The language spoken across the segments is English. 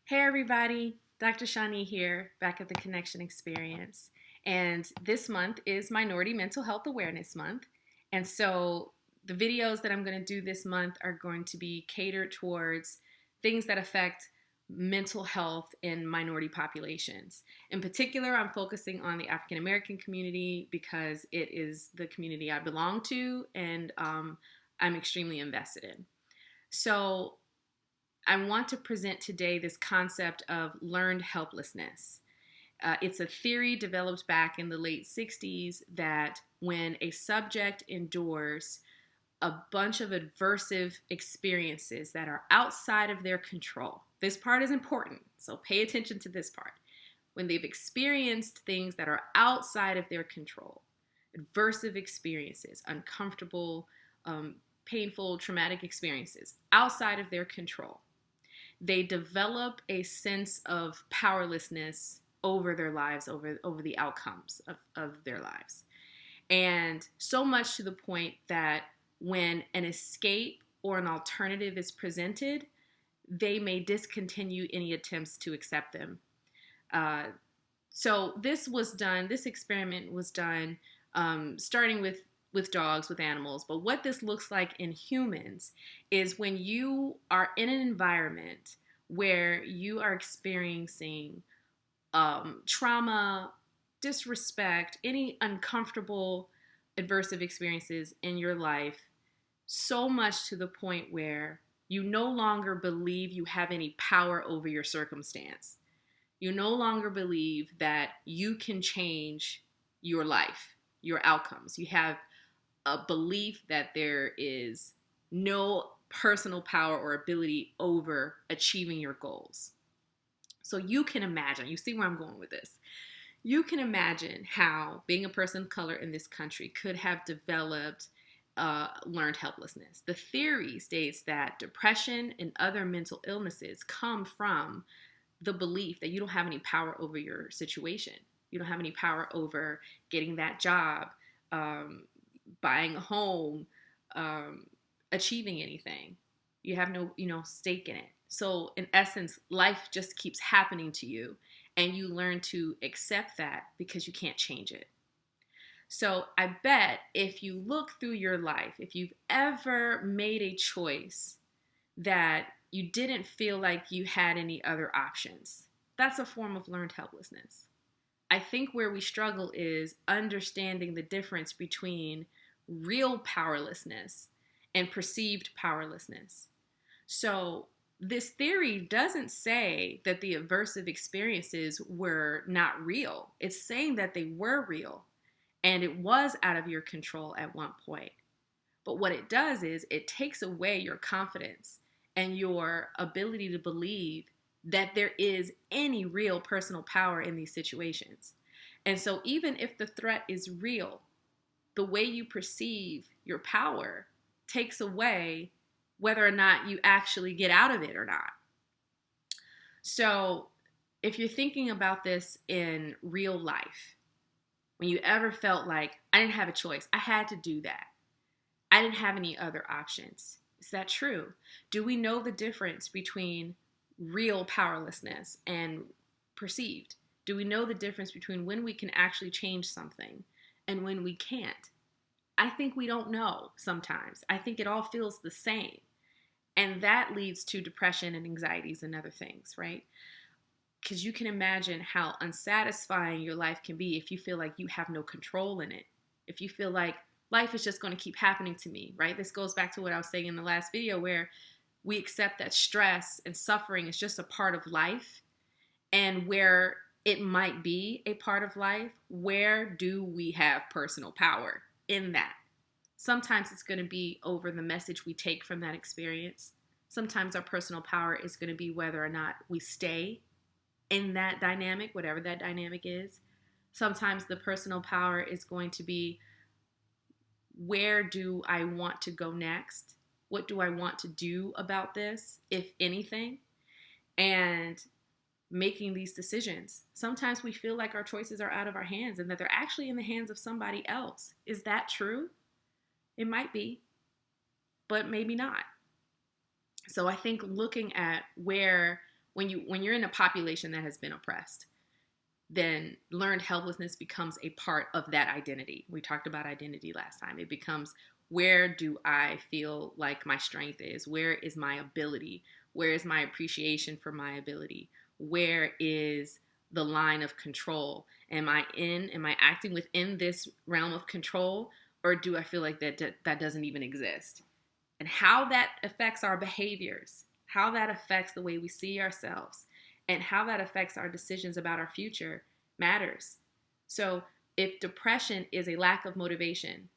Hey everybody, Dr. Shawnee here, back at the Connection Experience. And this month is Minority Mental Health Awareness Month. And so the videos that I'm going to do this month are going to be catered towards things that affect mental health in minority populations. In particular, I'm focusing on the African American community because it is the community I belong to and I'm extremely invested in. So I want to present today this concept of learned helplessness. It's a theory developed back in the late 60s that when a subject endures a bunch of adversive experiences that are outside of their control, this part is important, so pay attention to this part. When they've experienced things that are outside of their control, adversive experiences, uncomfortable, painful, traumatic experiences outside of their control, they develop a sense of powerlessness over their lives, over the outcomes of their lives. And so much to the point that when an escape or an alternative is presented, they may discontinue any attempts to accept them. So this experiment was done starting with dogs, with animals. But what this looks like in humans is when you are in an environment where you are experiencing trauma, disrespect, any uncomfortable, adversive experiences in your life, so much to the point where you no longer believe you have any power over your circumstance. You no longer believe that you can change your life, your outcomes. You have a belief that there is no personal power or ability over achieving your goals. So you can imagine, you see where I'm going with this. You can imagine how being a person of color in this country could have developed learned helplessness. The theory states that depression and other mental illnesses come from the belief that you don't have any power over your situation. You don't have any power over getting that job, buying a home, achieving anything. You have no, stake in it. So in essence, life just keeps happening to you and you learn to accept that because you can't change it. So I bet if you look through your life, if you've ever made a choice that you didn't feel like you had any other options, that's a form of learned helplessness. I think where we struggle is understanding the difference between real powerlessness and perceived powerlessness. So this theory doesn't say that the aversive experiences were not real. It's saying that they were real and it was out of your control at one point. But what it does is it takes away your confidence and your ability to believe that there is any real personal power in these situations. And so even if the threat is real, the way you perceive your power takes away whether or not you actually get out of it or not. So if you're thinking about this in real life, when you ever felt like, I didn't have a choice, I had to do that, I didn't have any other options, is that true? Do we know the difference between real powerlessness and perceived? Do we know the difference between when we can actually change something and when we can't? I think we don't know sometimes. I think it all feels the same. And that leads to depression and anxieties and other things, right? Because you can imagine how unsatisfying your life can be if you feel like you have no control in it. If you feel like life is just going to keep happening to me, right? This goes back to what I was saying in the last video where we accept that stress and suffering is just a part of life, and where it might be a part of life, where do we have personal power in that? Sometimes it's going to be over the message we take from that experience. Sometimes our personal power is going to be whether or not we stay in that dynamic, whatever that dynamic is. Sometimes the personal power is going to be, where do I want to go next? What do I want to do about this, if anything? And making these decisions. Sometimes we feel like our choices are out of our hands and that they're actually in the hands of somebody else. Is that true? It might be, but maybe not. So I think looking at where when you're in a population that has been oppressed, then learned helplessness becomes a part of that identity. We talked about identity last time. It becomes, where do I feel like my strength is? Where is my ability? Where is my appreciation for my ability? Where is the line of control? Am I acting within this realm of control, or do I feel like that doesn't even exist? And how that affects our behaviors, how that affects the way we see ourselves, and how that affects our decisions about our future matters. So if depression is a lack of motivation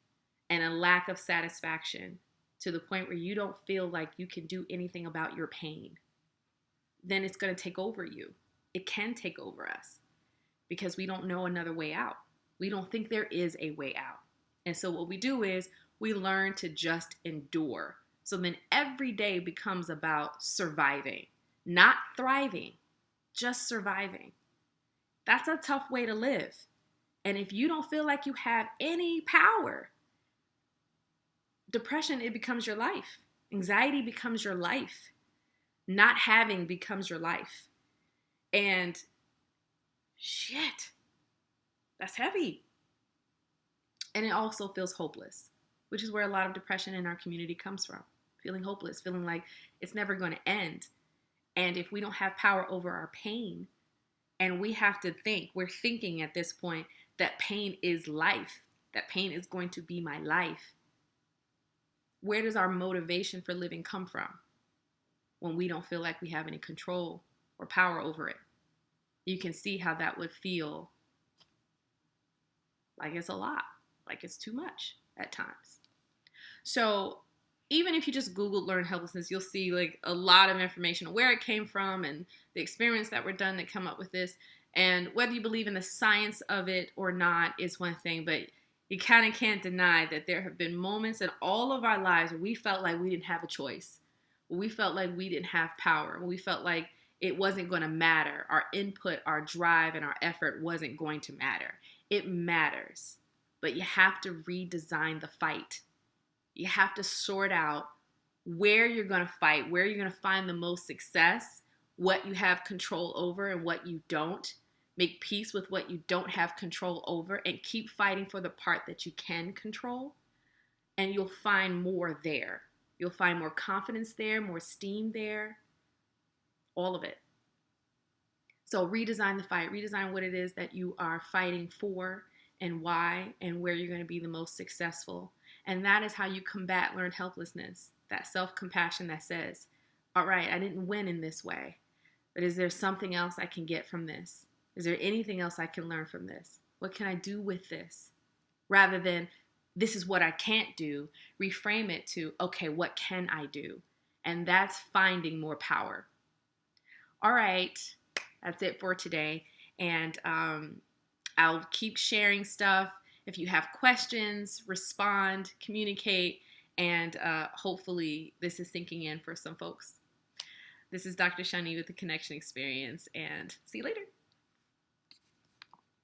and a lack of satisfaction to the point where you don't feel like you can do anything about your pain, then it's going to take over you. It can take over us because we don't know another way out. We don't think there is a way out. And so what we do is we learn to just endure. So then every day becomes about surviving, not thriving, just surviving. That's a tough way to live. And if you don't feel like you have any power, depression, it becomes your life. Anxiety becomes your life. Not having becomes your life. And shit, that's heavy. And it also feels hopeless, which is where a lot of depression in our community comes from. Feeling hopeless, feeling like it's never going to end. And if we don't have power over our pain, and we have to think, we're thinking at this point that pain is life, that pain is going to be my life. Where does our motivation for living come from when we don't feel like we have any control or power over it? You can see how that would feel like it's a lot, like it's too much at times. So even if you just Google learned helplessness, you'll see like a lot of information on where it came from and the experiments that were done that come up with this. And whether you believe in the science of it or not is one thing, but you kind of can't deny that there have been moments in all of our lives where we felt like we didn't have a choice, where we felt like we didn't have power, where we felt like it wasn't going to matter. Our input, our drive, and our effort wasn't going to matter. It matters, but you have to redesign the fight. You have to sort out where you're going to fight, where you're going to find the most success, what you have control over and what you don't. Make peace with what you don't have control over and keep fighting for the part that you can control. And you'll find more there. You'll find more confidence there, more esteem there, all of it. So redesign the fight, redesign what it is that you are fighting for and why and where you're going to be the most successful. And that is how you combat learned helplessness, that self-compassion that says, all right, I didn't win in this way, but is there something else I can get from this? Is there anything else I can learn from this? What can I do with this? Rather than, this is what I can't do, reframe it to, okay, what can I do? And that's finding more power. All right, that's it for today. And I'll keep sharing stuff. If you have questions, respond, communicate, and hopefully this is sinking in for some folks. This is Dr. Shani with the Connection Experience, and see you later.